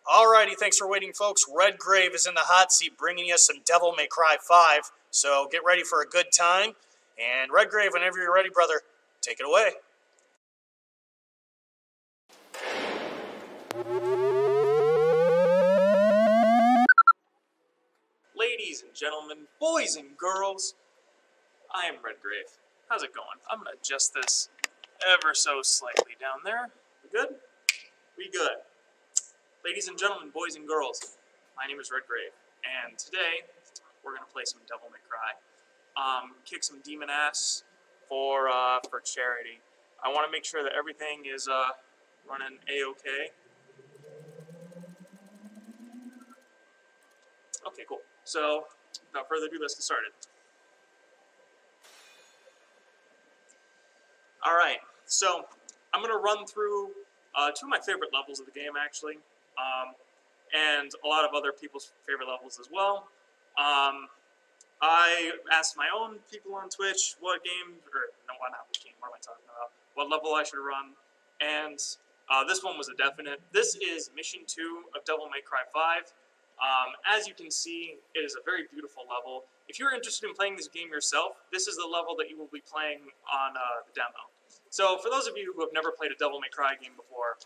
Alrighty, thanks for waiting, folks. Redgrave is in the hot seat bringing you some Devil May Cry 5, so get ready for a good time. And Redgrave, whenever you're ready, brother, take it away. Ladies and gentlemen, boys and girls, I am Redgrave. How's it going? I'm going to adjust this ever so slightly down there. We good? We good. Ladies and gentlemen, boys and girls, my name is Redgrave, and today we're going to play some Devil May Cry. Kick some demon ass for charity. I want to make sure that everything is running A-okay. Okay, cool. So, without further ado, let's get started. Alright, so I'm going to run through two of my favorite levels of the game, actually, and a lot of other people's favorite levels as well. I asked my own people on Twitch what game, or no, not what game, what am I talking about, what level I should run, and this one was a definite. This is Mission 2 of Devil May Cry 5. As you can see, it is a very beautiful level. If you're interested in playing this game yourself, this is the level that you will be playing on the demo. So for those of you who have never played a Devil May Cry game before,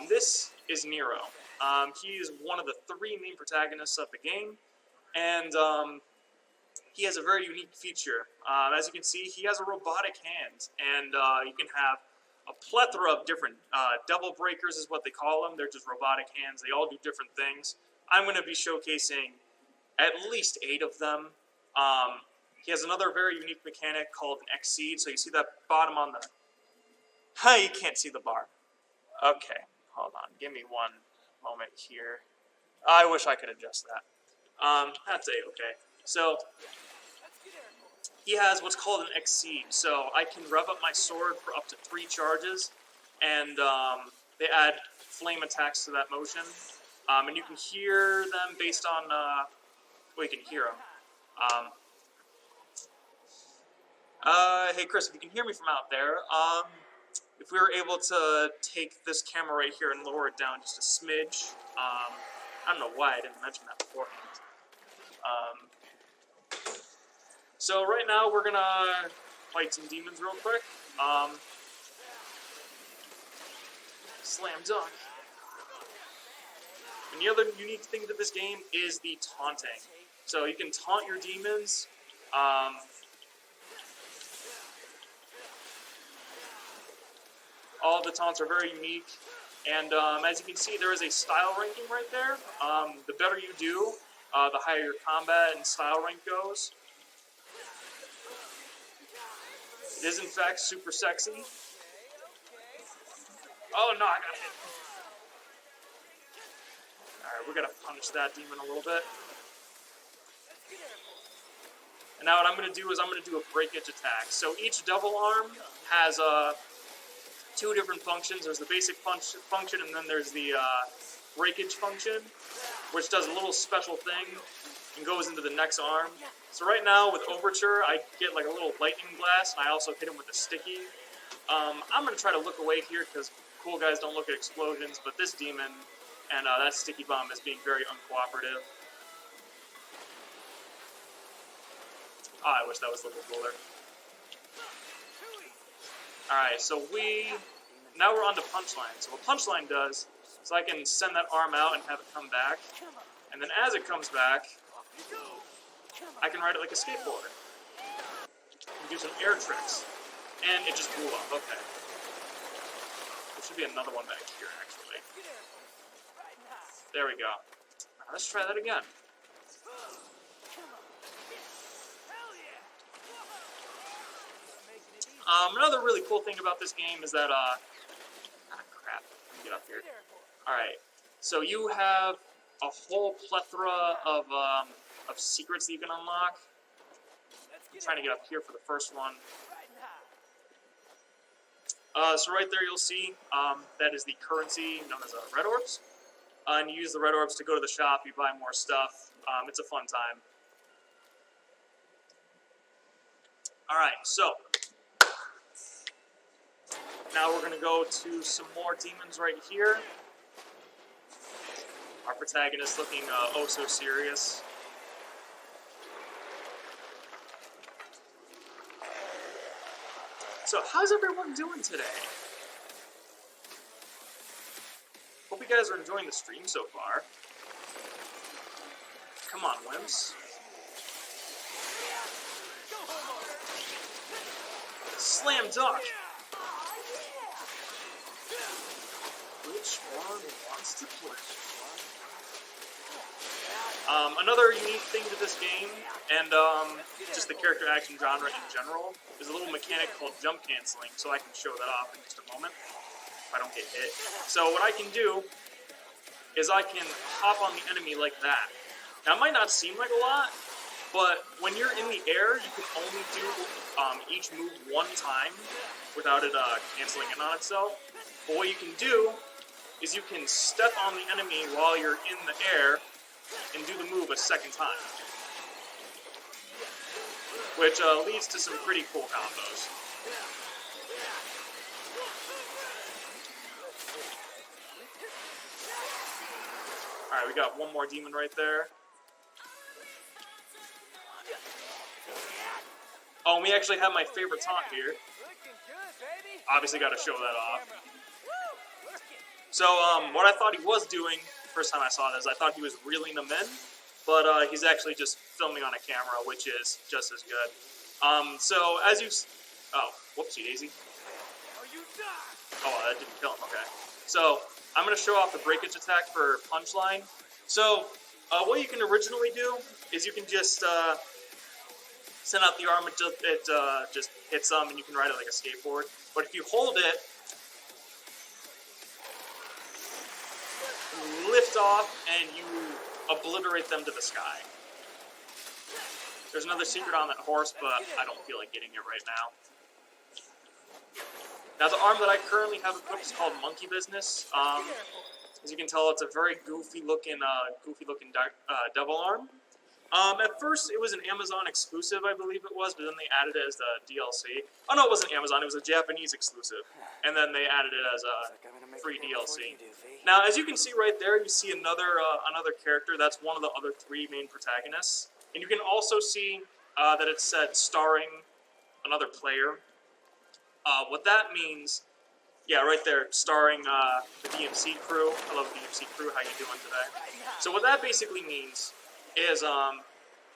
this is Nero. He is one of the three main protagonists of the game, and he has a very unique feature. As you can see, he has a robotic hand, and you can have a plethora of different devil breakers is what they call them. They're just robotic hands. They all do different things. I'm going to be showcasing at least 8 of them. He has another very unique mechanic called an Exceed. So you see that bottom on the... you can't see the bar. Okay, hold on. Give me one moment here. I wish I could adjust that. That's A-okay. So, he has what's called an Exceed. So I can rev up my sword for up to 3 charges. And they add flame attacks to that motion. And you can hear them based on, well, you can hear them. Hey Chris, if you can hear me from out there, if we were able to take this camera right here and lower it down just a smidge, I don't know why I didn't mention that beforehand. So right now we're gonna fight some demons real quick. Slam dunk. And the other unique thing to this game is the taunting. So you can taunt your demons. All of the taunts are very unique. And as you can see, there is a style ranking right there. The better you do, the higher your combat and style rank goes. It is, in fact, super sexy. Oh, no, I got hit. Alright, we're going to punish that demon a little bit. And now what I'm going to do is I'm going to do a breakage attack. So each double arm has 2 different functions. There's the basic function, and then there's the breakage function, which does a little special thing and goes into the next arm. So right now with Overture, I get like a little lightning blast, and I also hit him with a sticky. I'm going to try to look away here because cool guys don't look at explosions, but this demon and that sticky bomb is being very uncooperative. Oh, I wish that was a little cooler. Alright, so now we're on to Punchline. So what Punchline does is I can send that arm out and have it come back, and then as it comes back, I can ride it like a skateboard. And do some air tricks. And it just blew up, okay. There should be another one back here, actually. There we go. Now, let's try that again. Another really cool thing about this game is that, crap, let me get up here. Alright, so you have a whole plethora of secrets that you can unlock. I'm trying to get up here for the first one. So right there you'll see, that is the currency known as red orbs. And you use the red orbs to go to the shop, you buy more stuff. It's a fun time. Alright, so now we're going to go to some more demons right here. protagonist looking oh so serious. So, how's everyone doing today? Hope you guys are enjoying the stream so far. Come on, wimps. Slam dunk! Which one wants to play? Another unique thing to this game, and just the character action genre in general, is a little mechanic called jump canceling, so I can show that off in just a moment, if I don't get hit. So what I can do is I can hop on the enemy like that. Now, it might not seem like a lot, but when you're in the air, you can only do each move one time without it canceling in on itself. But what you can do is you can step on the enemy while you're in the air and do the move a second time, which leads to some pretty cool combos. Alright, we got one more demon right there. Oh, and we actually have my favorite taunt here. Obviously got to show that off. So, what I thought he was doing, first time I saw this, I thought he was reeling them in, but he's actually just filming on a camera, which is just as good. So, as you... Oh, whoopsie daisy. Oh, that didn't kill him, okay. So, I'm going to show off the breakage attack for Punchline. So, what you can originally do is you can just send out the arm, it just hits them, and you can ride it like a skateboard. But if you hold it, lift off, and you obliterate them to the sky. There's another secret on that horse, but I don't feel like getting it right now. Now, the arm that I currently have equipped is called Monkey Business. As you can tell, it's a very goofy-looking devil arm. At first, it was an Amazon exclusive, I believe it was, but then they added it as the DLC. Oh, no, it wasn't Amazon. It was a Japanese exclusive. And then they added it as a free DLC. Now, as you can see right there, you see another character. That's one of the other three main protagonists. And you can also see that it said starring another player. What that means, yeah, right there, starring the DMC crew. Hello, DMC crew. How you doing today? So what that basically means is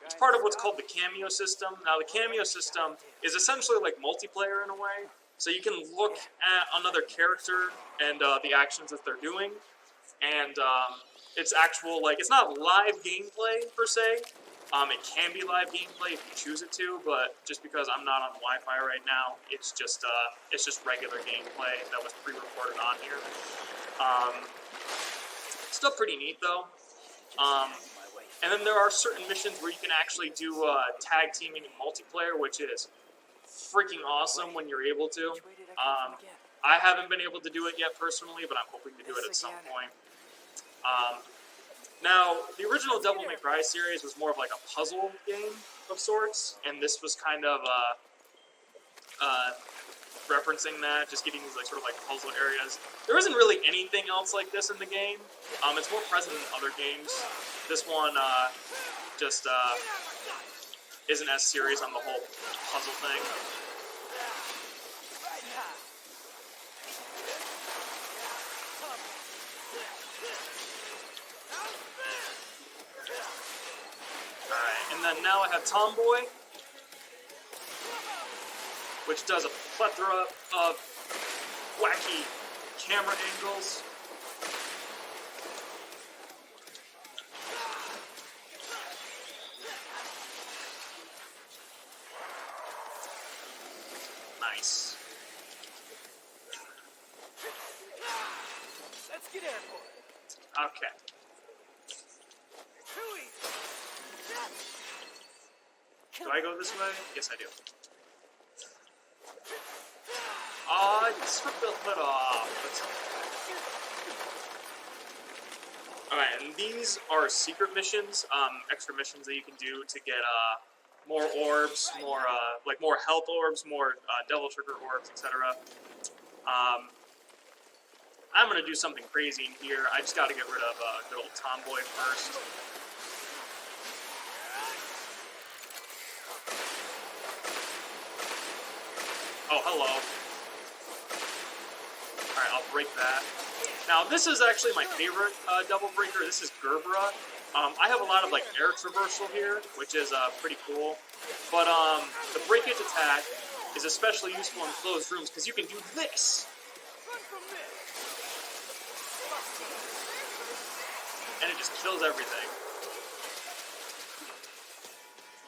it's part of what's called the cameo system. Now, the cameo system is essentially like multiplayer in a way. So you can look at another character and the actions that they're doing, and it's actual, like, it's not live gameplay per se. It can be live gameplay if you choose it to, but just because I'm not on Wi-Fi right now, it's just regular gameplay that was pre-recorded on here. Still pretty neat though. And then there are certain missions where you can actually do tag teaming and multiplayer, which is freaking awesome when you're able to. I haven't been able to do it yet personally, but I'm hoping to do it at some point. Now, the original Devil May Cry series was more of like a puzzle game of sorts, and this was kind of referencing that, just getting these like sort of like puzzle areas. There isn't really anything else like this in the game. It's more present in other games. This one just isn't as serious on the whole puzzle thing. Alright, and then now I have Tomboy, which does a plethora of wacky camera angles. Nice. Let's get airborne. Okay. Do I go this way? Yes, I do. I stripped the hood off. Alright, and these are secret missions, extra missions that you can do to get more orbs, more health orbs, more devil trigger orbs, etc. I'm gonna do something crazy in here. I just got to get rid of good old Tomboy first. Oh, hello. Alright, I'll break that. Now, this is actually my favorite double breaker. This is Gerbera. I have a lot of like air traversal here, which is pretty cool. But the breakage attack is especially useful in closed rooms because you can do this. And it just kills everything.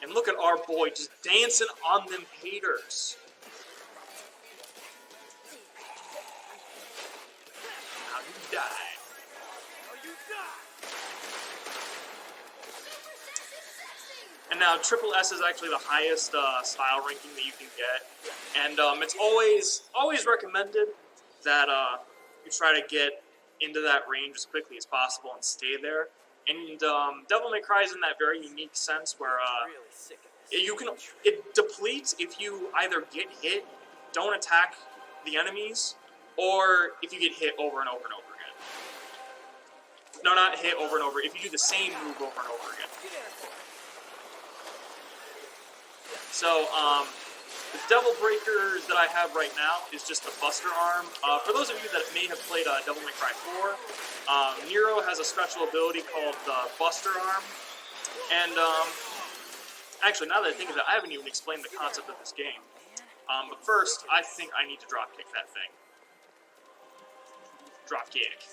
And look at our boy just dancing on them haters. Now you die. And now Triple S is actually the highest style ranking that you can get. And it's always recommended that you try to get into that range as quickly as possible and stay there. And Devil May Cry is in that very unique sense where it depletes if you either get hit, don't attack the enemies, or if you get hit over and over and over again. No, not hit over and over. If you do the same move over and over again. So, the Devil Breaker that I have right now is just the Buster Arm. For those of you that may have played Devil May Cry 4, Nero has a special ability called the Buster Arm. And, actually, now that I think of it, I haven't even explained the concept of this game. But first, I think I need to drop kick that thing. Drop kick.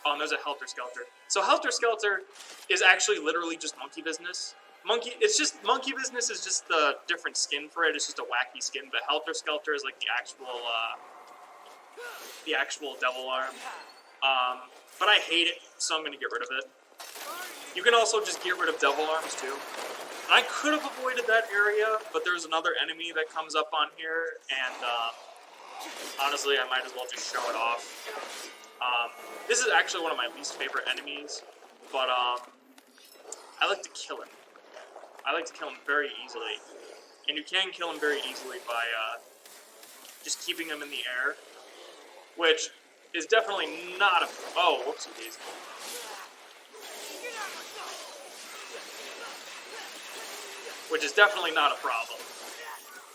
Oh, and there's a Helter Skelter. So Helter Skelter is actually literally just monkey business. Monkey business is just the different skin for it. It's just a wacky skin. But Helter Skelter is like the actual devil arm. But I hate it, so I'm gonna get rid of it. You can also just get rid of devil arms too. And I could have avoided that area, but there's another enemy that comes up on here, and honestly, I might as well just show it off. This is actually one of my least favorite enemies, but I like to kill him. I like to kill him very easily. And you can kill him very easily by just keeping him in the air, which is definitely not a... Oh, whoopsie-daisy. Which is definitely not a problem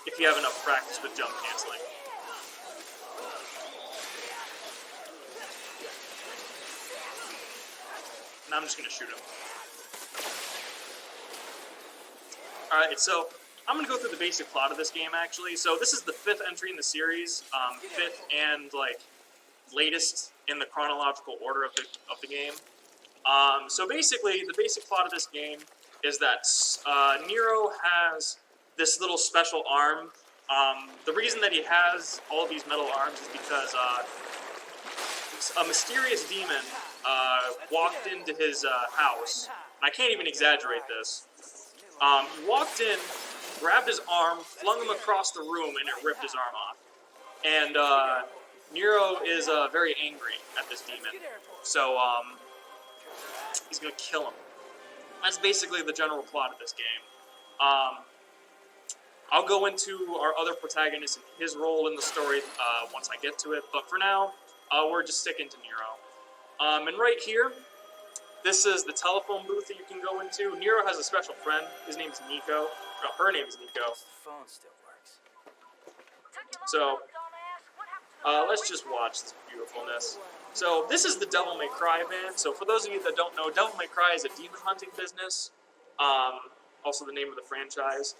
if you have enough practice with jump canceling. Now I'm just going to shoot him. Alright, so I'm going to go through the basic plot of this game, actually. So this is the 5th entry in the series, 5th and, latest in the chronological order of the game. So basically, the basic plot of this game is that Nero has this little special arm. The reason that he has all of these metal arms is because a mysterious demon walked into his house. And I can't even exaggerate this. He walked in, grabbed his arm, flung him across the room, and it ripped his arm off. And Nero is very angry at this demon. So he's going to kill him. That's basically the general plot of this game. I'll go into our other protagonist and his role in the story once I get to it. But for now, we're just sticking to Nero. And right here, this is the telephone booth that you can go into. Nero has a special friend. His name is Nico. No, her name is Nico. The phone still works. So, let's just watch this beautifulness. So, this is the Devil May Cry van. So, for those of you that don't know, Devil May Cry is a demon hunting business. Also the name of the franchise.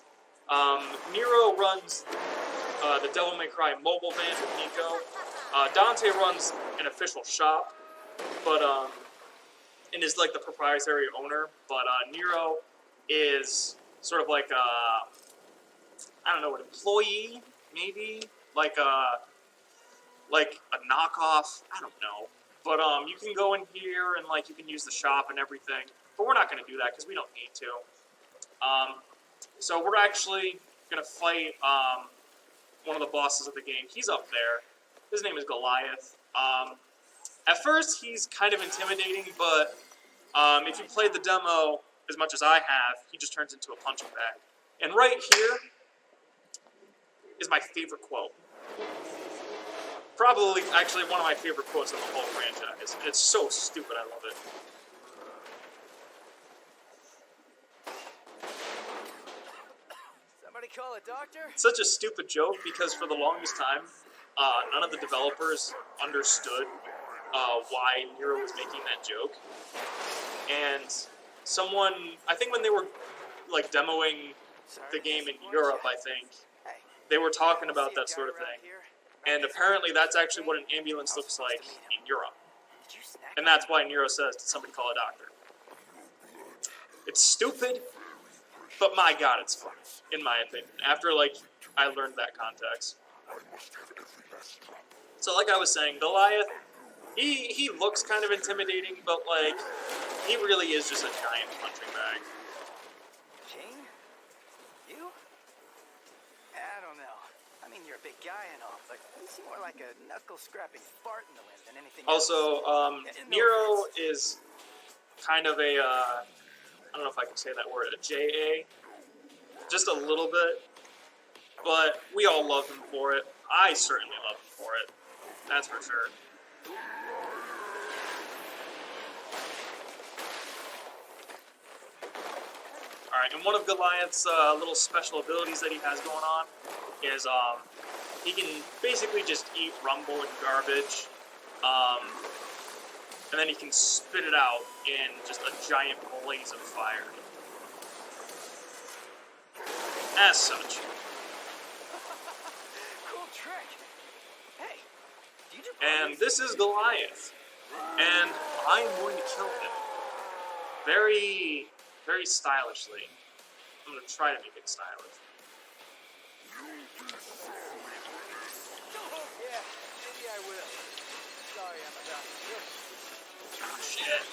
Nero runs the Devil May Cry mobile van with Nico. Dante runs an official shop, but and is like the proprietary owner. But Nero is sort of like I don't know, an employee, maybe like a knockoff. I don't know. But you can go in here and you can use the shop and everything. But we're not going to do that because we don't need to. So we're actually going to fight one of the bosses of the game. He's up there. His name is Goliath. At first, he's kind of intimidating, but if you played the demo as much as I have, he just turns into a punching bag. And right here is my favorite quote. Probably, actually, one of my favorite quotes of the whole franchise. It's so stupid, I love it. Somebody call a doctor? Such a stupid joke because for the longest time, none of the developers understood why Nero was making that joke. And someone, I think when they were like demoing the game in Europe, I think, they were talking about that sort of thing. And apparently that's actually what an ambulance looks like in Europe. And that's why Nero says, did somebody call a doctor? It's stupid, but my god, it's fun, in my opinion, after, like, I learned that context. So, like I was saying, Goliath, he looks kind of intimidating, but, like, he really is just a giant punching bag. King? You? I don't know. I mean, you're a big guy and all, but you seem more like a knuckle-scrapping fart in the wind than anything Also, else. Nero is kind of a, I don't know if I can say that word, a JA. Just a little bit. But we all love him for it. I certainly love him for it. That's for sure. Alright, and one of Goliath's little special abilities that he has going on is he can basically just eat rumble and garbage. And then he can spit it out in just a giant blaze of fire. As such. Cool trick. Hey, do you do And this is Goliath. And I'm going to kill him. Very, very stylishly. I'm going to try to make it stylish. Yeah, maybe I will. Sorry, I'm a doctor. Oh, shit.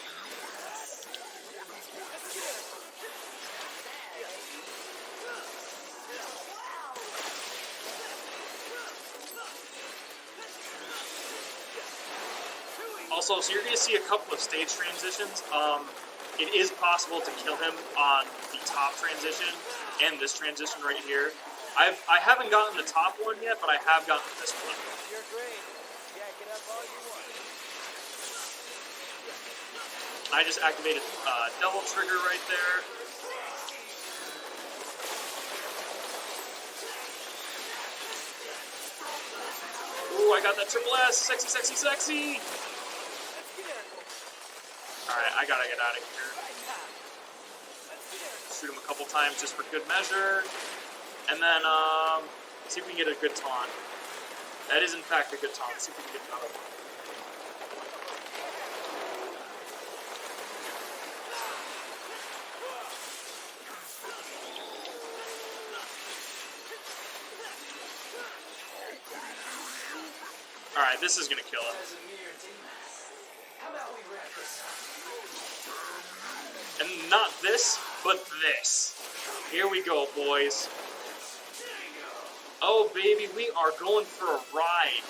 Also, so you're going to see a couple of stage transitions. It is possible to kill him on the top transition and this transition right here. I haven't gotten the top one yet, but I have gotten this one. You're great. Jack it up all you want. I just activated double trigger right there. Ooh, I got that triple S. Sexy, sexy, sexy. Alright, I gotta get out of here. Shoot him a couple times just for good measure. And then, see if we can get a good taunt. That is, in fact, a good taunt. Let's see if we can get another one. Alright, this is gonna kill him. And not this, but this. Here we go, boys. Oh, baby, we are going for a ride.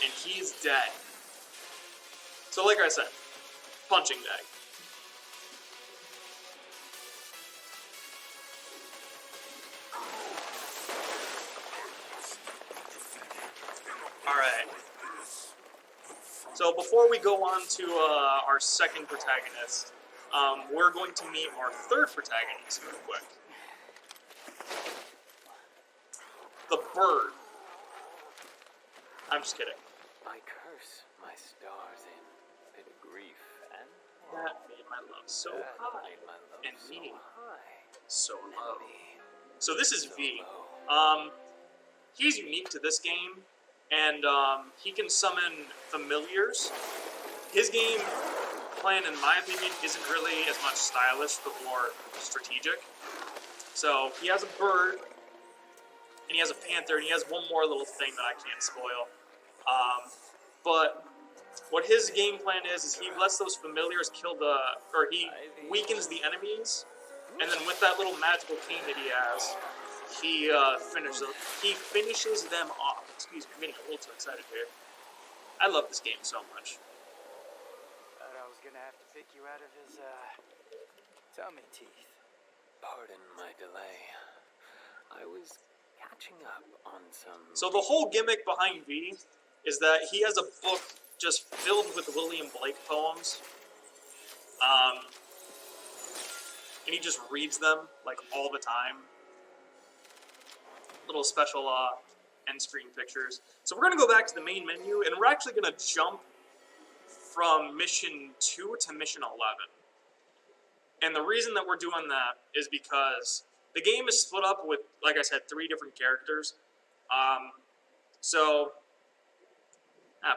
And he's dead. So, like I said, punching bag. Alright. So before we go on to our second protagonist, we're going to meet our third protagonist real quick. The bird. I'm just kidding. My curse, my stars in grief, and That made my love so high, and me so low. So this is V. He's unique to this game, and he can summon familiars. His game plan, in my opinion, isn't really as much stylish, but more strategic. So he has a bird, and he has a panther, and he has one more little thing that I can't spoil. But what his game plan is he lets those familiars kill he weakens the enemies, and then with that little magical cane that he has, he finishes them off. Excuse me, I'm getting a little too excited here. I love this game so much. Thought I was gonna have to pick you out of his Tell me, Teeth. Pardon my delay. I was catching up on some... So the whole gimmick behind V is that he has a book just filled with William Blake poems. And he just reads them, like, all the time. Little special end screen pictures. So we're going to go back to the main menu, and we're actually going to jump from Mission 2 to Mission 11. And the reason that we're doing that is because the game is split up with, like I said, 3 different characters.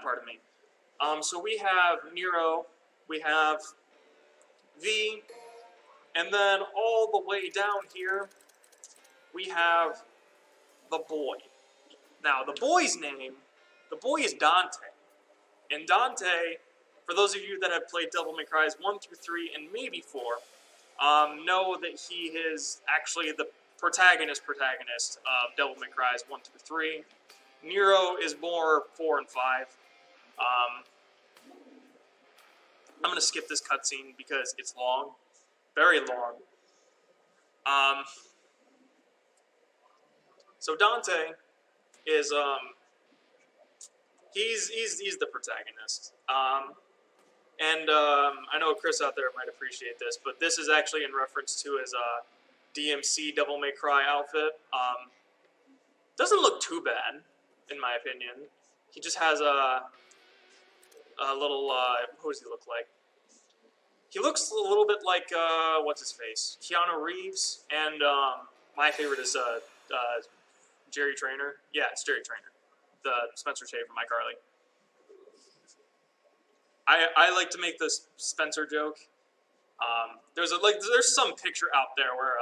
Pardon me. So we have Nero, we have V, and then all the way down here, we have the boy. Now, the boy is Dante. And Dante, for those of you that have played Devil May Cry 1 through 3 and maybe 4, know that he is actually the protagonist of Devil May Cry 1 through 3. Nero is more 4 and 5. I'm going to skip this cutscene because it's long. Very long. So Dante is, he's the protagonist. I know Chris out there might appreciate this, but this is actually in reference to his DMC Devil May Cry outfit. Doesn't look too bad, in my opinion. He just has a little, who does he look like? He looks a little bit like, what's his face? Keanu Reeves, and my favorite is Jerry Trainer. Yeah, it's Jerry Trainer, the Spencer Shade from iCarly. I like to make this Spencer joke. There's some picture out there where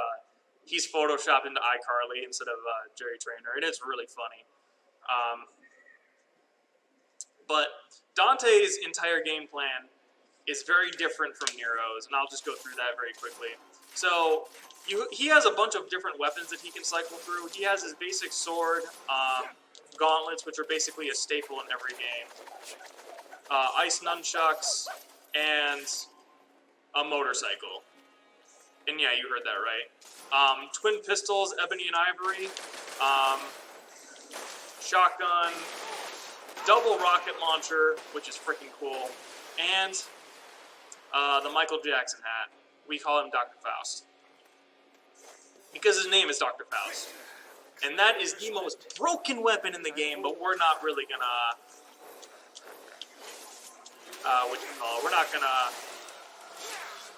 he's photoshopped into iCarly instead of Jerry Trainer, and it's really funny. But Dante's entire game plan is very different from Nero's, and I'll just go through that very quickly. So he has a bunch of different weapons that he can cycle through. He has his basic sword, gauntlets, which are basically a staple in every game, ice nunchucks, and a motorcycle. And yeah, you heard that right. Twin pistols, ebony and ivory, shotgun, double rocket launcher, which is freaking cool, and the Michael Jackson hat. We call him Dr. Faust, because his name is Dr. Faust. And that is the most broken weapon in the game, but we're not really gonna, we're not gonna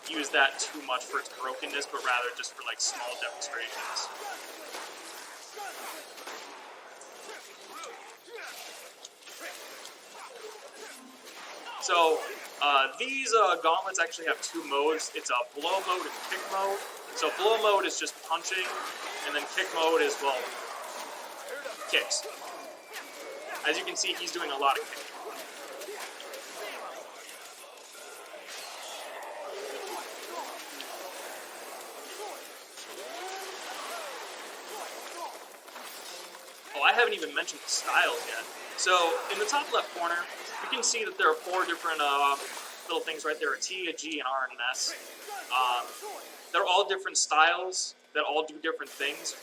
use that too much for its brokenness, but rather just for like small demonstrations. So, these gauntlets actually have 2 modes. It's a blow mode and kick mode. So blow mode is just punching, and then kick mode is, well, kicks. As you can see, he's doing a lot of kicking. Oh, I haven't even mentioned the styles yet. So, in the top left corner, you can see that there are 4 different little things right there, a T, a G, an R, and an S. They're all different styles that all do different things.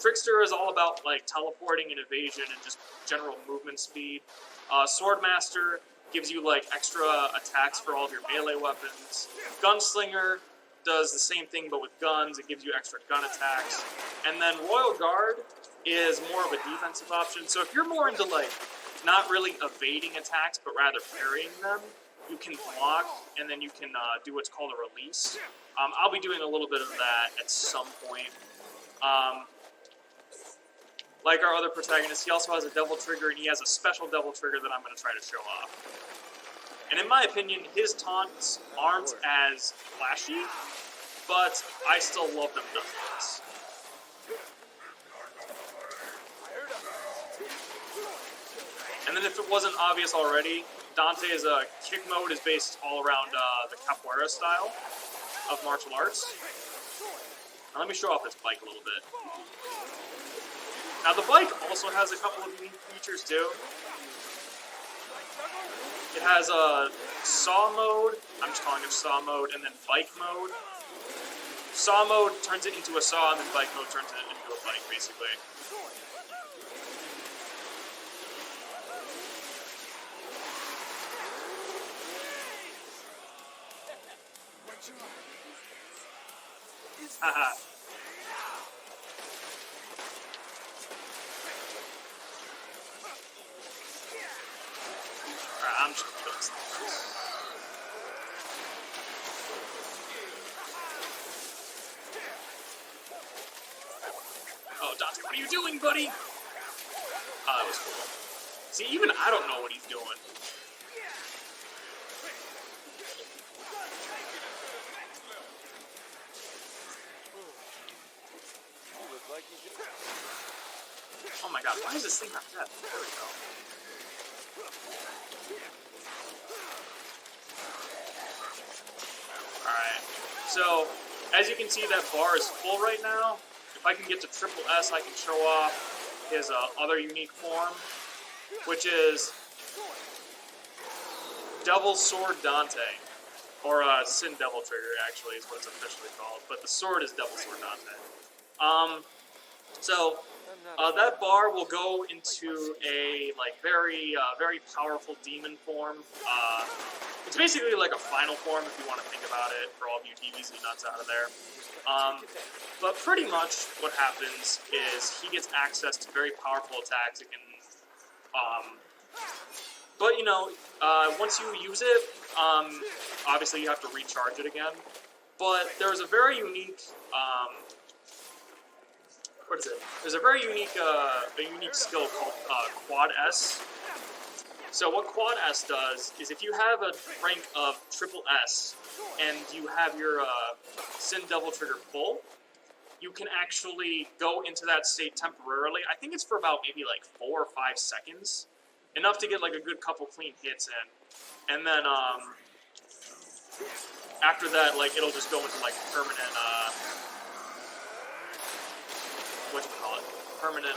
Trickster is all about like teleporting and evasion and just general movement speed. Swordmaster gives you like extra attacks for all of your melee weapons. Gunslinger does the same thing but with guns. It gives you extra gun attacks. And then Royal Guard is more of a defensive option. So if you're more into like not really evading attacks but rather parrying them, you can block and then you can do what's called a release. I'll be doing a little bit of that at some point. Like our other protagonist, he also has a devil trigger, and he has a special devil trigger that I'm going to try to show off. And in my opinion, his taunts aren't as flashy, but I still love them nonetheless. And then if it wasn't obvious already, Dante's kick mode is based all around the capoeira style of martial arts. Now let me show off this bike a little bit. Now the bike also has a couple of unique features too. It has a saw mode, I'm just calling it saw mode, and then bike mode. saw mode turns it into a saw, and then bike mode turns it into a bike, basically. Haha. Alright, I'm just gonna kill this thing. Oh, Dante, what are you doing, buddy? Oh, that was cool. See, even I don't know what he's doing. Oh my god, why is this thing not dead? There we go. Alright, so as you can see, that bar is full right now. If I can get to triple S, I can show off his other unique form, which is Double Sword Dante. Or Sin Devil Trigger, actually, is what it's officially called. But the sword is Double Sword Dante. So that bar will go into a very powerful demon form. It's basically like a final form if you want to think about it, for all of you TVZ nuts out of there. But pretty much what happens is he gets access to very powerful attacks. It can, but you know, once you use it, obviously you have to recharge it again. But there's a very unique, what is it? There's a very unique skill called Quad S. So what Quad S does is if you have a rank of triple S and you have your Sin Devil Trigger full, you can actually go into that state temporarily. I think it's for about maybe like 4 or 5 seconds. Enough to get like a good couple clean hits in. And then after that, like it'll just go into like permanent permanent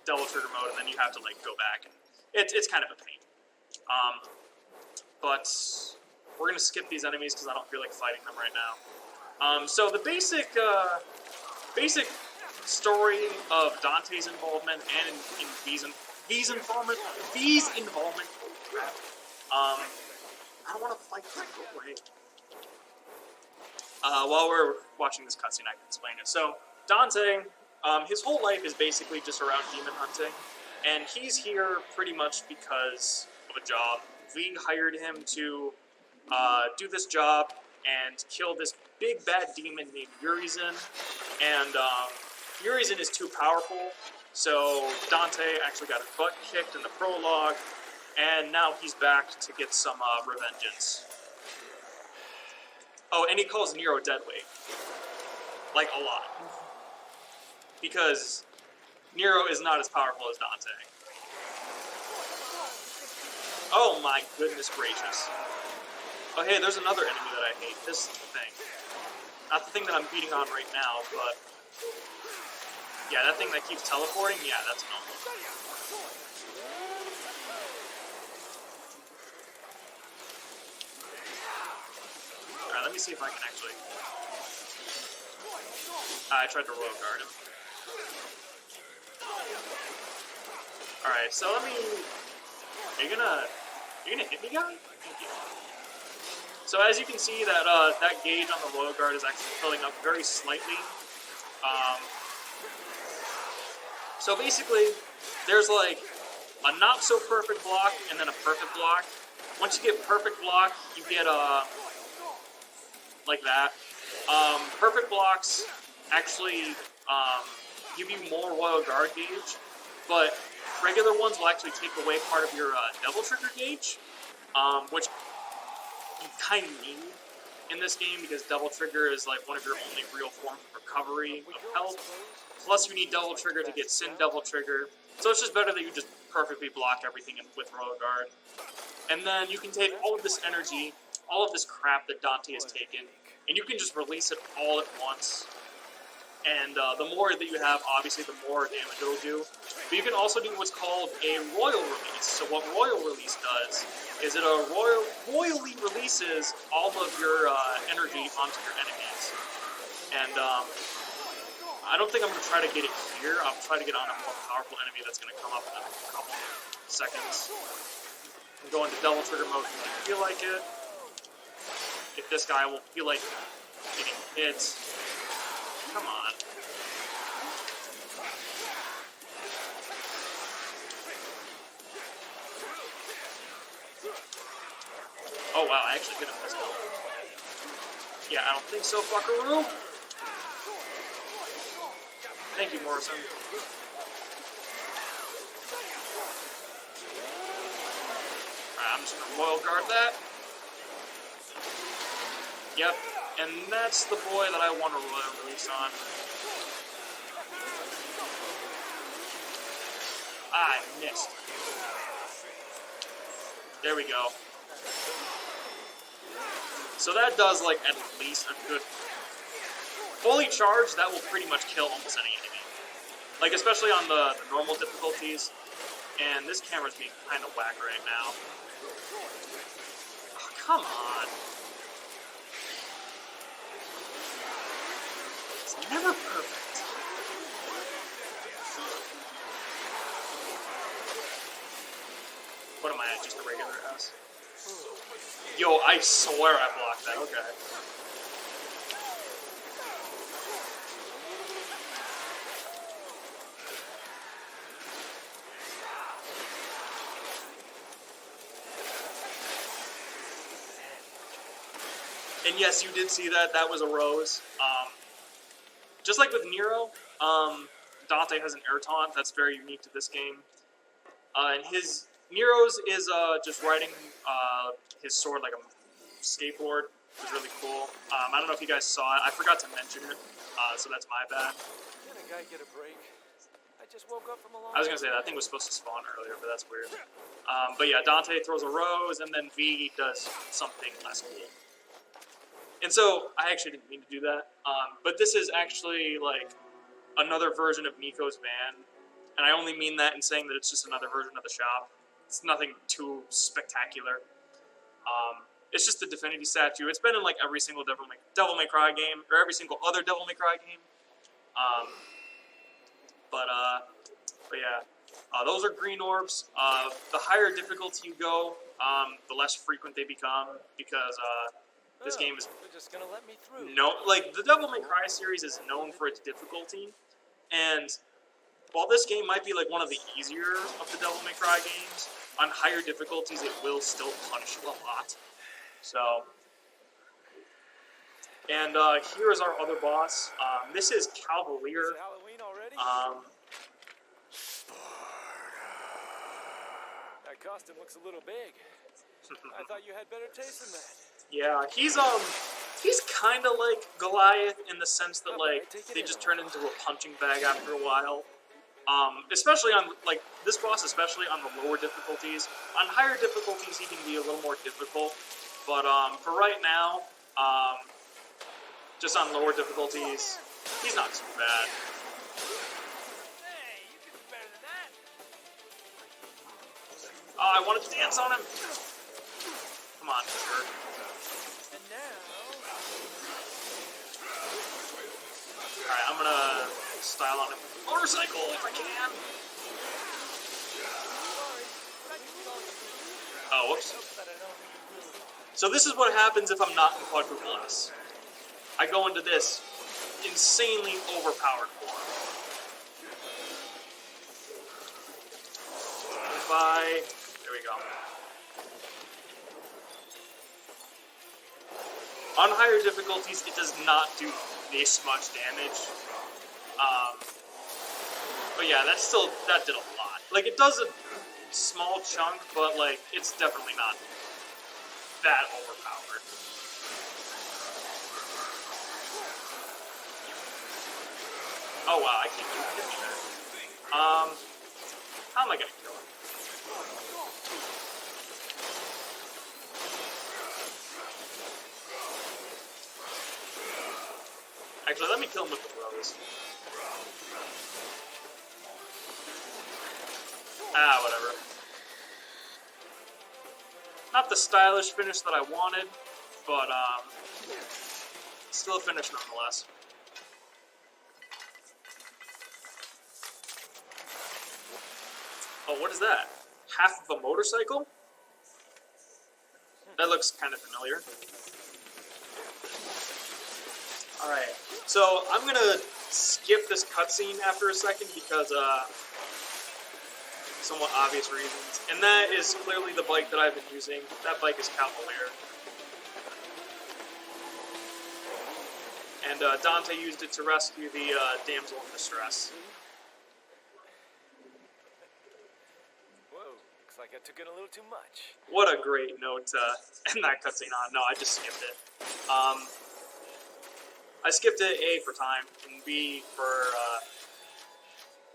Devil Trigger mode, and then you have to like go back. It's kind of a pain. But we're gonna skip these enemies because I don't feel like fighting them right now. So the basic story of Dante's involvement and in V's involvement. Holy crap! I don't want to fight them. Go away. While we're watching this cutscene, I can explain it. So Dante, his whole life is basically just around demon hunting, and he's here pretty much because of a job. V hired him to do this job and kill this big bad demon named Urizen, and Urizen is too powerful, so Dante actually got his butt kicked in the prologue, and now he's back to get some revengeance. Oh, and he calls Nero deadweight. Like, a lot. Because Nero is not as powerful as Dante. Oh my goodness gracious. Oh hey, there's another enemy that I hate. This thing. Not the thing that I'm beating on right now, but... yeah, that thing that keeps teleporting, yeah, that's annoying. Alright, let me see if I can actually... I tried to royal guard him. Alright, so let me... Are you gonna hit me, guy? Thank you. So as you can see, that gauge on the royal guard is actually filling up very slightly. So basically, there's like a not so perfect block and then a perfect block. Once you get perfect block, you get like that. Perfect blocks actually give you more royal guard gauge, but regular ones will actually take away part of your Devil Trigger gauge, which you kind of need in this game because Devil Trigger is like one of your only real forms of recovery of health. Plus you need Devil Trigger to get Sin Devil Trigger, so it's just better that you just perfectly block everything with royal guard. And then you can take all of this energy, all of this crap that Dante has taken, and you can just release it all at once. And the more that you have, obviously, the more damage it'll do. But you can also do what's called a royal release. So what royal release does is it royally releases all of your energy onto your enemies. And I don't think I'm going to try to get it here. I'll try to get on a more powerful enemy that's going to come up in a couple seconds. I'm going to double trigger mode when I feel like it. If this guy won't feel like getting hit. Come on. Oh wow, I actually hit him this time. Yeah, I don't think so, fuckaroo. Thank you, Morrison. Alright, I'm just gonna royal guard that. Yep, and that's the boy that I want to royal release on. I missed. There we go. So that does, like, at least a good... Fully charged, that will pretty much kill almost any enemy. Like, especially on the normal difficulties. And this camera's being kind of whack right now. Oh, come on. It's never perfect. What am I at? Just a regular ass? Yo, I swear I blocked that. Okay. And yes, you did see that. That was a rose. Just like with Nero, Dante has an air taunt that's very unique to this game. And his Nero's is just riding his sword like a skateboard, which is really cool. I don't know if you guys saw it. I forgot to mention it, so that's my bad. Can a guy get a break? I just woke up from a long I was gonna say that thing was supposed to spawn earlier, but that's weird. But yeah, Dante throws a rose, and then V does something less cool. And so, I actually didn't mean to do that, but this is actually, like, another version of Nico's van, and I only mean that in saying that it's just another version of the shop. It's nothing too spectacular. It's just the Divinity statue. It's been in, like, every single Devil May Cry game, or every single other Devil May Cry game. But yeah, those are green orbs. The higher difficulty you go, the less frequent they become, because, this game is You're just gonna let me through. like the Devil May Cry series is known for its difficulty, and while this game might be like one of the easier of the Devil May Cry games, on higher difficulties it will still punish you a lot. So, and here is our other boss. This is Cavalier. Is it Halloween already? That costume looks a little big. I thought you had better taste than that. Yeah, he's kind of like Goliath in the sense that, like, they just turn into a punching bag after a while. Especially on, like, this boss, especially on the lower difficulties. On higher difficulties, he can be a little more difficult. But, for right now, just on lower difficulties, he's not too bad. Hey, you can do better than that. Oh, I wanted to dance on him. Come on, sure. And now... Alright, I'm gonna style on a motorcycle if I can. Oh, whoops. So this is what happens if I'm not in quadruple S. I go into this insanely overpowered form. There we go. On higher difficulties, it does not do this much damage. But yeah, that did a lot. Like, it does a small chunk, but, like, it's definitely not that overpowered. Oh wow, I can't even hit me there. How am I gonna kill him? I Actually, let me kill him with the throws. Ah, whatever. Not the stylish finish that I wanted, but still a finish nonetheless. Oh, what is that? Half of a motorcycle? That looks kind of familiar. Alright, so I'm gonna skip this cutscene after a second because, somewhat obvious reasons. And that is clearly the bike that I've been using. That bike is Cavalier. And Dante used it to rescue the damsel in distress. Whoa, looks like I took in a little too much. What a great note to end that cutscene on. No, I just skipped it. I skipped it A for time, and B for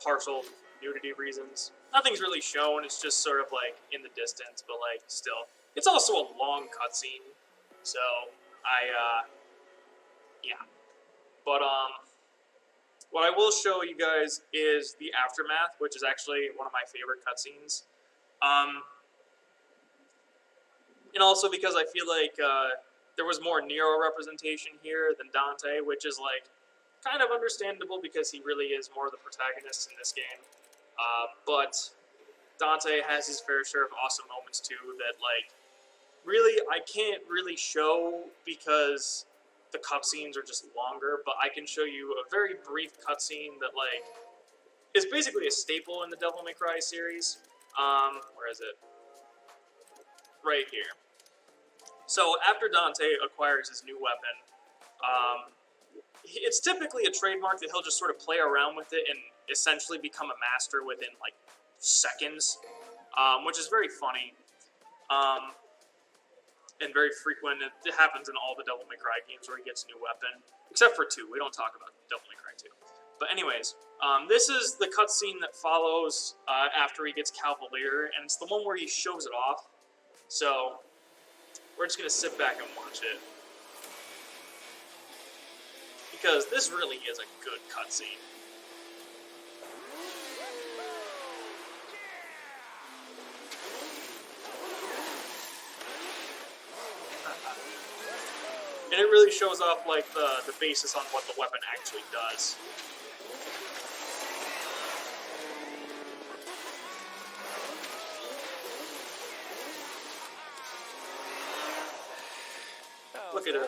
partial nudity reasons. Nothing's really shown, it's just sort of like in the distance, but like still. It's also a long cutscene, so yeah. But what I will show you guys is the aftermath, which is actually one of my favorite cutscenes. And also because I feel like there was more Nero representation here than Dante, which is like kind of understandable because he really is more the protagonist in this game. But Dante has his fair share of awesome moments too that like really I can't really show because the cutscenes are just longer, but I can show you a very brief cutscene that like is basically a staple in the Devil May Cry series. Where is it? Right here. So after Dante acquires his new weapon, it's typically a trademark that he'll just sort of play around with it and essentially become a master within like seconds, which is very funny and very frequent. It happens in all the Devil May Cry games where he gets a new weapon, except for 2. We don't talk about Devil May Cry 2. But anyways, this is the cutscene that follows after he gets Cavalier, and it's the one where he shows it off. So we're just going to sit back and watch it. Because this really is a good cutscene. And it really shows off like the basis on what the weapon actually does. Look at her,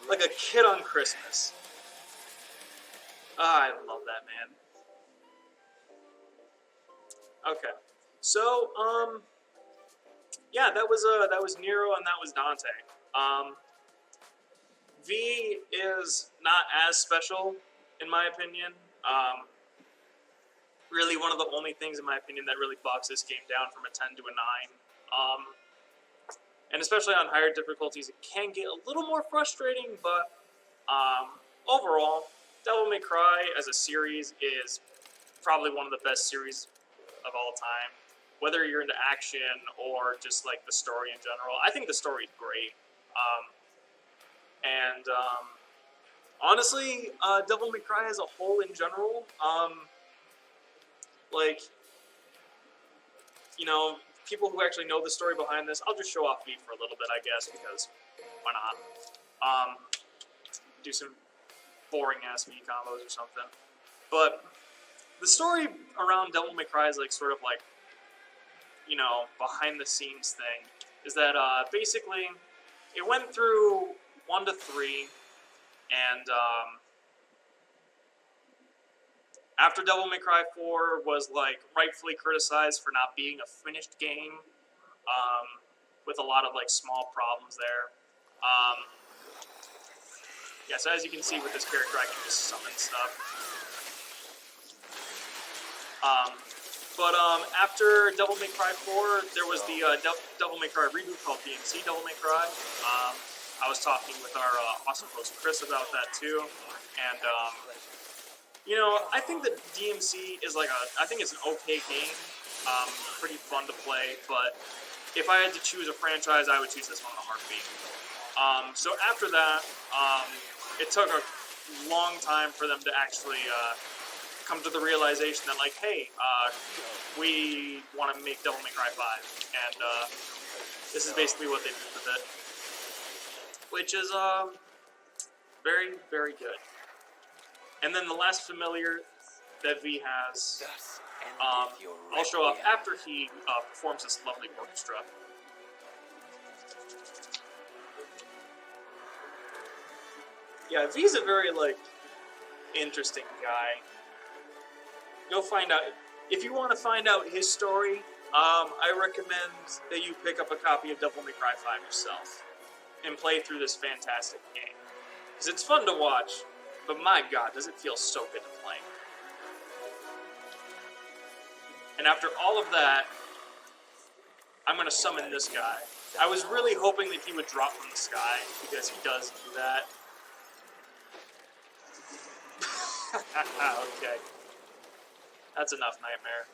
like a kid on Christmas. I love that, man. Okay, so yeah, that was Nero and that was Dante. V is not as special, in my opinion. Really, one of the only things, in my opinion, that really bogs this game down from a 10 to a 9. And especially on higher difficulties, it can get a little more frustrating, but overall, Devil May Cry as a series is probably one of the best series of all time. Whether you're into action or just like the story in general, I think the story is great. Honestly, Devil May Cry as a whole in general, like, you know, people who actually know the story behind this, I'll just show off V for a little bit, I guess, because why not? Do some boring-ass V combos or something. But the story around Devil May Cry is like sort of like, you know, behind-the-scenes thing, is that basically it went through 1 to 3, and after Devil May Cry 4 was like rightfully criticized for not being a finished game, with a lot of like small problems there. Yeah, so as you can see with this character, I can just summon stuff. But after Devil May Cry 4, there was the Devil May Cry reboot called DMC Devil May Cry. I was talking with our awesome host Chris about that too, and you know, I think that DMC is like I think it's an okay game, pretty fun to play. But if I had to choose a franchise, I would choose this one in a heartbeat. So after that, it took a long time for them to actually come to the realization that, like, hey, we want to make Devil May Cry 5, and this is basically what they did with it, which is very, very good. And then the last familiar that V has, I'll show off after he performs this lovely orchestra. Yeah, V's a very, like, interesting guy. You'll find out, if you want to find out his story, I recommend that you pick up a copy of Devil May Cry 5 yourself and play through this fantastic game. Because it's fun to watch, but my god, does it feel so good to play. And after all of that, I'm going to summon this guy. I was really hoping that he would drop from the sky, because he does do that. Okay. That's enough nightmare.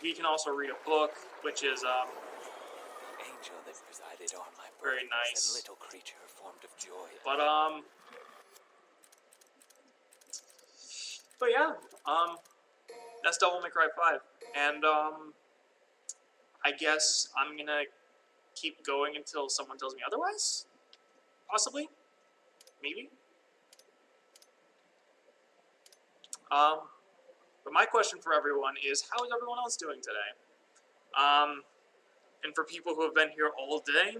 He can also read a book, which is Angel that presided on my birth, very nice. a little creature formed of joy. But yeah, that's Devil May Cry 5, and I guess I'm gonna keep going until someone tells me otherwise. Possibly, maybe. But my question for everyone is, how is everyone else doing today? And for people who have been here all day,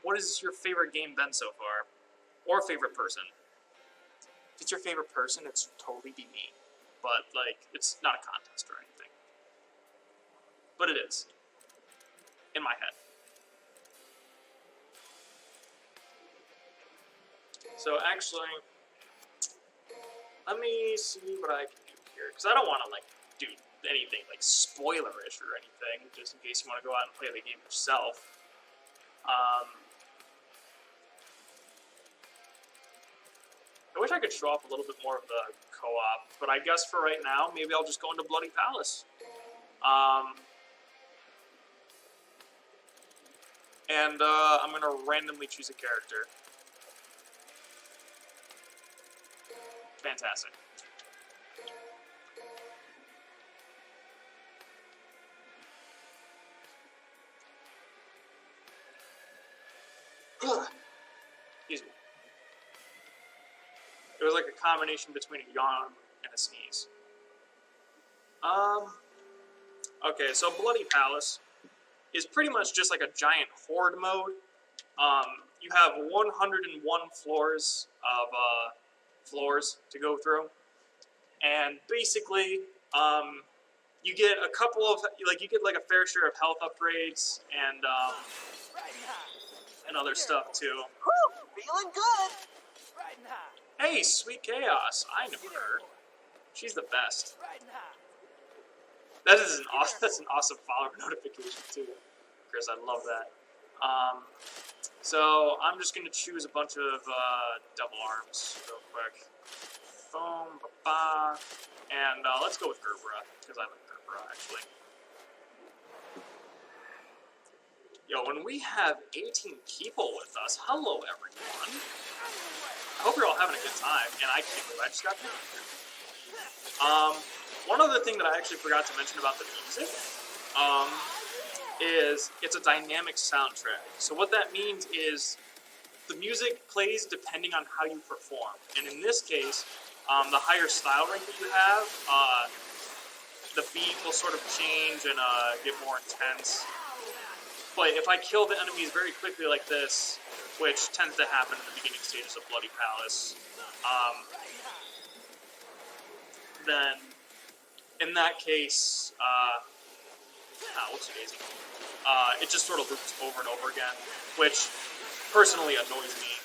what is your favorite game been so far? Or favorite person? If it's your favorite person, it's totally be me. But, like, it's not a contest or anything. But it is. In my head. So, actually, let me see what I can do here. Because I don't want to, like, do anything, like, spoilerish or anything, just in case you want to go out and play the game yourself. I wish I could show off a little bit more of the co-op, but I guess for right now, maybe I'll just go into Bloody Palace. And I'm going to randomly choose a character. Fantastic. Excuse me. It was like a combination between a yawn and a sneeze. Okay, so Bloody Palace is pretty much just like a giant horde mode. You have 101 floors of floors to go through, and basically, you get a couple of you get like a fair share of health upgrades and other stuff too. Whew, feeling good. Riding high. Hey, Sweet Chaos! I know her. She's the best. Riding high. That's an awesome follower notification too, Chris. I love that. So I'm just gonna choose a bunch of double arms real quick. Boom, ba-ba, and let's go with Gerbera because I like Gerbera actually. Yo, when we have 18 people with us, hello everyone. I hope you're all having a good time, and I can't believe I just got here. One other thing that I actually forgot to mention about the music is it's a dynamic soundtrack. So what that means is the music plays depending on how you perform. And in this case, the higher style rank that you have, the beat will sort of change and get more intense. But if I kill the enemies very quickly like this, which tends to happen in the beginning stages of Bloody Palace, then in that case, whoopsie-daisy, it just sort of loops over and over again, which personally annoys me.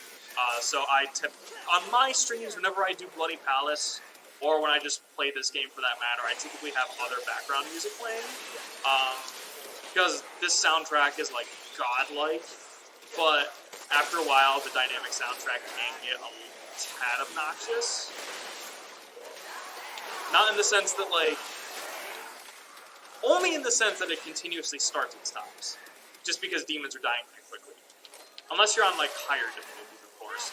So on my streams, whenever I do Bloody Palace, or when I just play this game for that matter, I typically have other background music playing, because this soundtrack is like godlike, but after a while, the dynamic soundtrack can get a tad obnoxious. Not in the sense that, like, only in the sense that it continuously starts and stops, just because demons are dying very quickly. Unless you're on, like, higher difficulties, of course.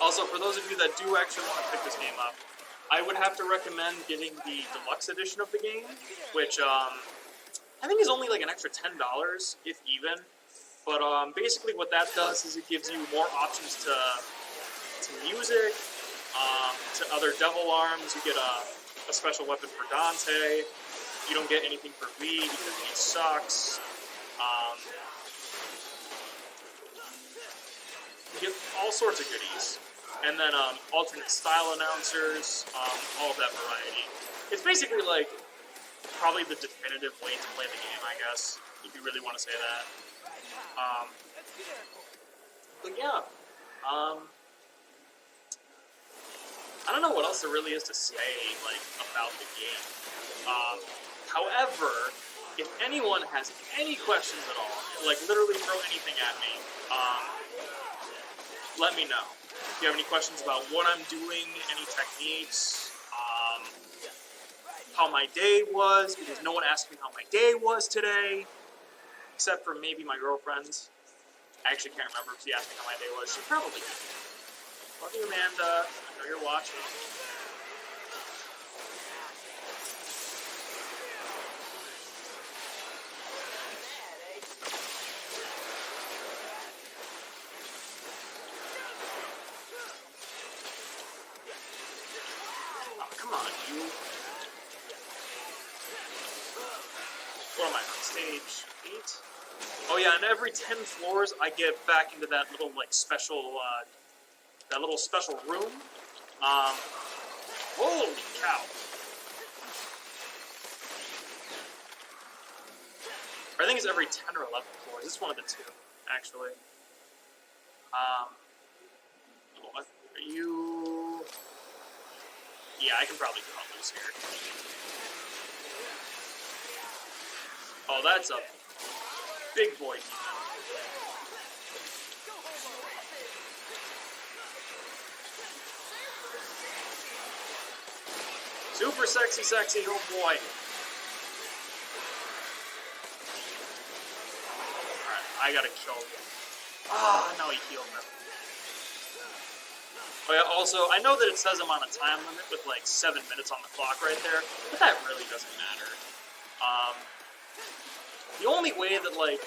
Also, for those of you that do actually want to pick this game up, I would have to recommend getting the deluxe edition of the game, which I think is only like an extra $10, if even. But basically what that does is it gives you more options to music, to other devil arms. You get a special weapon for Dante. You don't get anything for V because V sucks. You get all sorts of goodies. And then alternate style announcers, all of that variety. It's basically like probably the definitive way to play the game, I guess, if you really want to say that. But yeah, I don't know what else there really is to say like about the game. However, if anyone has any questions at all, like literally throw anything at me, let me know. If you have any questions about what I'm doing, any techniques, how my day was, because no one asked me how my day was today, except for maybe my girlfriend. I actually can't remember if she asked me how my day was. She probably did. Love you, Amanda. I know you're watching. Oh, come on, you. What am I on stage 8? Oh yeah, and every 10 floors I get back into that little like special room. Holy cow! I think it's every 10 or 11 floors. It's one of the two, actually. What are you? Yeah, I can probably cut loose here. Oh, that's a big boy. Super sexy, oh boy. Alright, I gotta kill him. Ah, no, he healed him. Oh yeah, also, I know that it says I'm on a time limit with like 7 minutes on the clock right there, but that really doesn't matter. The only way that, like,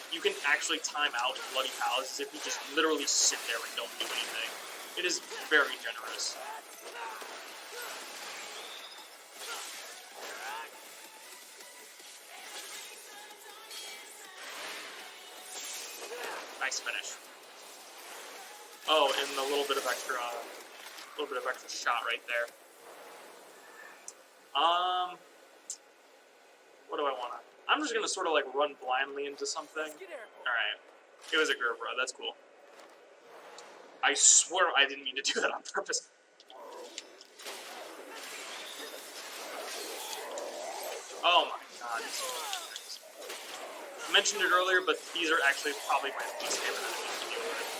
you can actually time out in Bloody Palace is if you just literally sit there and don't do anything. It is very generous. Nice finish. Oh, and a little bit of extra shot right there. What do I want to... I'm just going to sort of like run blindly into something. Alright. It was a Gerbera, that's cool. I swear I didn't mean to do that on purpose. Oh my god. I mentioned it earlier, but these are actually probably my least favorite enemies to deal with.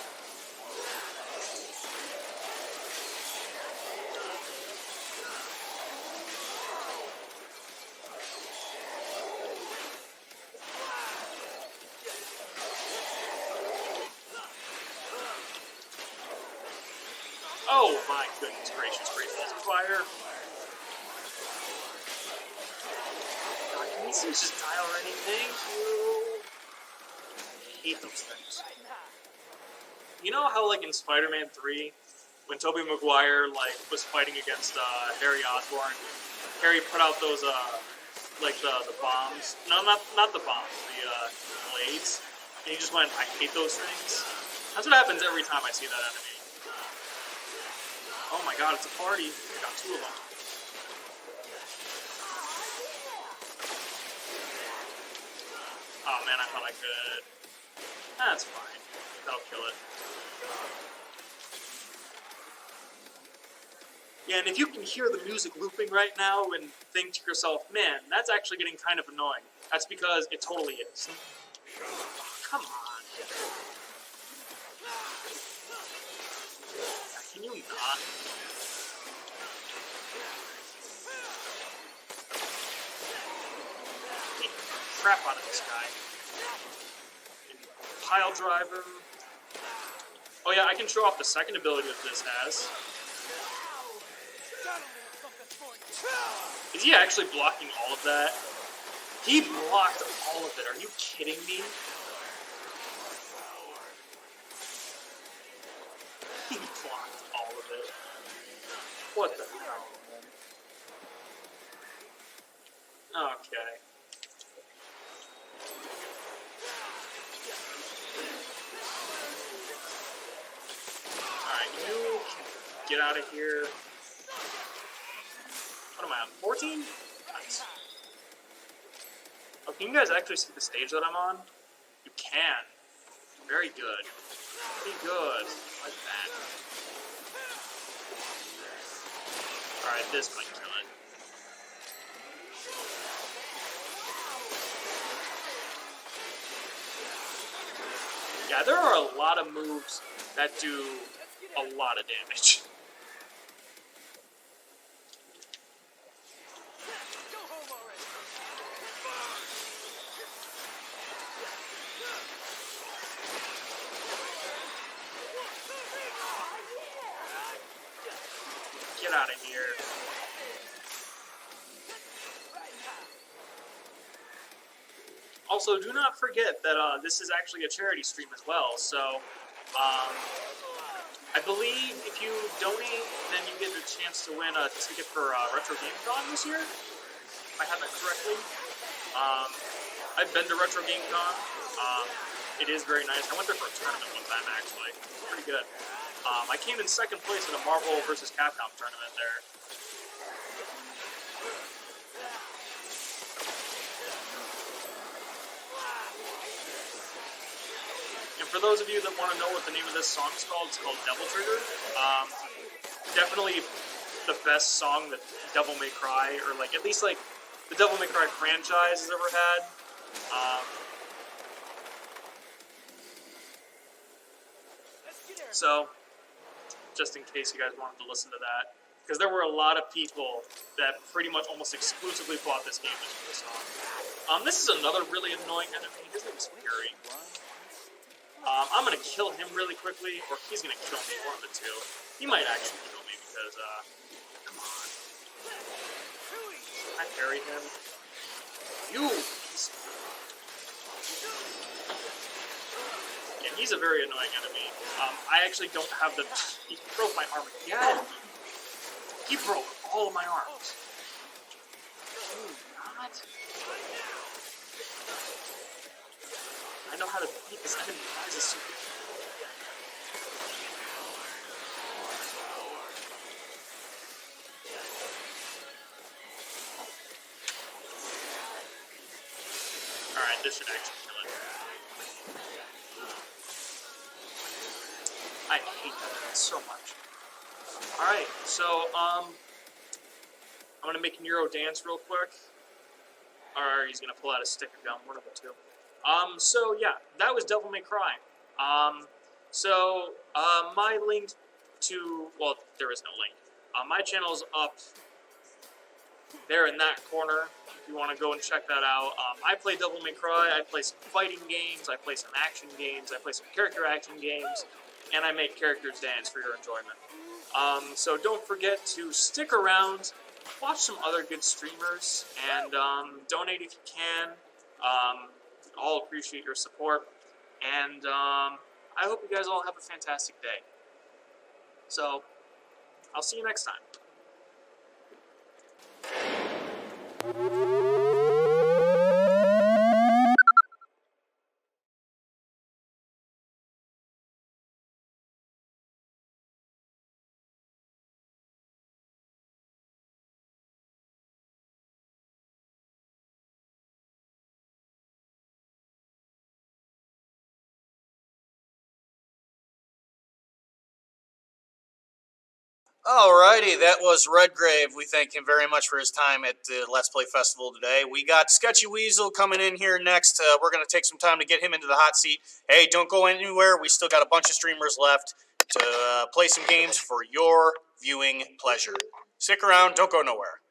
Oh my goodness gracious, great balls of fire. God, can these things just die already? Thank you. I hate those things. You know how, like, in Spider-Man 3, when Tobey Maguire, like, was fighting against Harry Osborn, Harry put out those, like, the bombs? No, not the bombs, the blades. And he just went, I hate those things. That's what happens every time I see that enemy. Oh my god, it's a party. I got 2 of them. Oh man, I thought I could. That's fine. That'll kill it. Yeah, and if you can hear the music looping right now and think to yourself, man, that's actually getting kind of annoying, that's because it totally is. Oh, come on. Can you not? Take the crap out of this guy. Pile driver. Oh yeah, I can show off the second ability that this has. Is he actually blocking all of that? He blocked all of it. Are you kidding me? He blocked all of it. What the hell, man? Okay. Alright, you can get out of here. What am I on? 14? Nice. Oh, can you guys actually see the stage that I'm on? You can. Very good. Pretty good. Like that. Alright, this might kill it. Yeah, there are a lot of moves that do a lot of damage. Get out of here. Also, do not forget that this is actually a charity stream as well, so I believe if you donate, then you get a chance to win a ticket for Retro Game Con this year, if I have that correctly. I've been to Retro Game Con. It is very nice. I went there for a tournament one time, actually. It was pretty good. I came in second place in a Marvel vs. Capcom tournament there. And for those of you that want to know what the name of this song is called, it's called Devil Trigger. Definitely the best song that Devil May Cry, or like at least like the Devil May Cry franchise has ever had. So, just in case you guys wanted to listen to that, because there were a lot of people that pretty much almost exclusively bought this game just for the song. This is another really annoying enemy. His name is Fury. I'm gonna kill him really quickly, or he's gonna kill me, one of the two. He might actually kill me because, come on. I parry him. You! Yeah, he's a very annoying enemy. I actually don't have the... He broke my arm again! He broke all of my arms. Do not... I know how to beat this enemy. Why is this so good? Alright, this should actually kill it. I hate that so much. Alright, so, I'm gonna make Nero dance real quick. Or he's gonna pull out a sticker gun, one of the two. So yeah, that was Devil May Cry. My link to, well, there is no link. My channel's up there in that corner, if you want to go and check that out. I play Devil May Cry, I play some fighting games, I play some action games, I play some character action games, and I make characters dance for your enjoyment. So don't forget to stick around, watch some other good streamers, and donate if you can. All appreciate your support, and I hope you guys all have a fantastic day. So, I'll see you next time. Alrighty, that was Redgrave. We thank him very much for his time at the Let's Play Festival today. We got Sketchy Weasel coming in here next. We're going to take some time to get him into the hot seat. Hey, don't go anywhere. We still got a bunch of streamers left to play some games for your viewing pleasure. Stick around. Don't go nowhere.